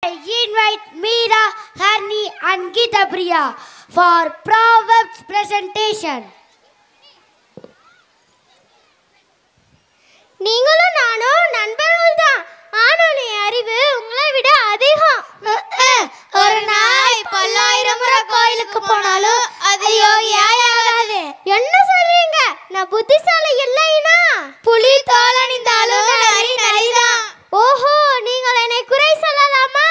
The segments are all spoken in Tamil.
invite Meera, Harni and Geeta Priya for Proverbs presentation. நீங்களும் நானும் நண்பர்கள் தான். ஆனால் என் அறிவு உங்களை விட அதிகம். ஒரு நாய் 10,000 முறை கோயிலுக்கு போனாலும் அது யோகியாகாது. என்ன சொல்றீங்க? நான் புத்திசாலி இல்லைனா? புலி தோல் அணிந்தாலும் நரி நரிதான். ஓஹோ, நீங்கள் என்னை குறை சொல்லலாமா?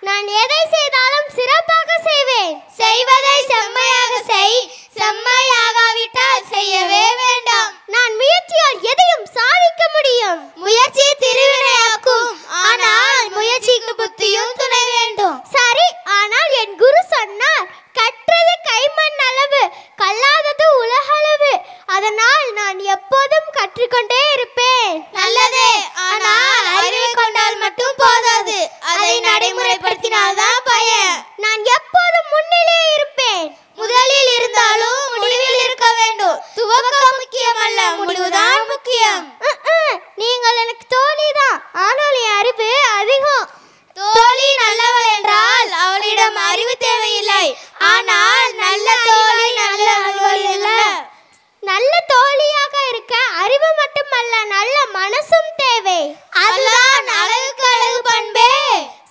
நான் எதை செய்தாலும் சிறப்பாக செய்வேன். செய்வதை செம்மையாக செய், செம்மையாகாவிட்டால் செய்யவே வேண்டாம். நான் முயற்சியால் எதையும் சாதிக்க முடியும். முயற்சி திருவினையாக்கும், ஆனால் முயற்சிக்கு புத்தியும் துணை வேண்டும். சரி, ஆனால் என் குரு சொன்னார், கற்றது கைமண் அளவு, கல்லாதது உலகளவு. அதனால் நான் எப்போதும் கற்றுக்கொண்டே இருப்பேன். நல்லதே, ஆனால் அறிவை கொண்டால் மட்டும் போதாது, அதை நடைமுறைப்படுத்தினால்தான் பயன். நான் எப்போதும் முன்னிலே இருப்பேன். முதலில் இருந்தாலும் முடிவில் இருக்க வேண்டும். துவக்கம் முக்கியமல்ல, முடிவுதான் முக்கியம். நீங்கள் எனக்கு தோழிதான், ஆனால் என் அறிவு அதிகம். தோழி நல்லவள் என்றால் அவளிடம் அறிவு தேவையில்லை, ஆனால் நல்ல தோழி நல்லவள் அல்ல. நல்ல தோழியாக இருக்க அறிவு மட்டுமல்ல, நல்ல மனசும் தேவை. அதுதான் அழகுக்கு அழகு பண்பே.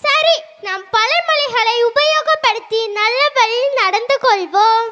சரி, நாம் பழமொழிகளை உபயோகப்படுத்தி நல்ல வழியில் நடந்து கொள்வோம்.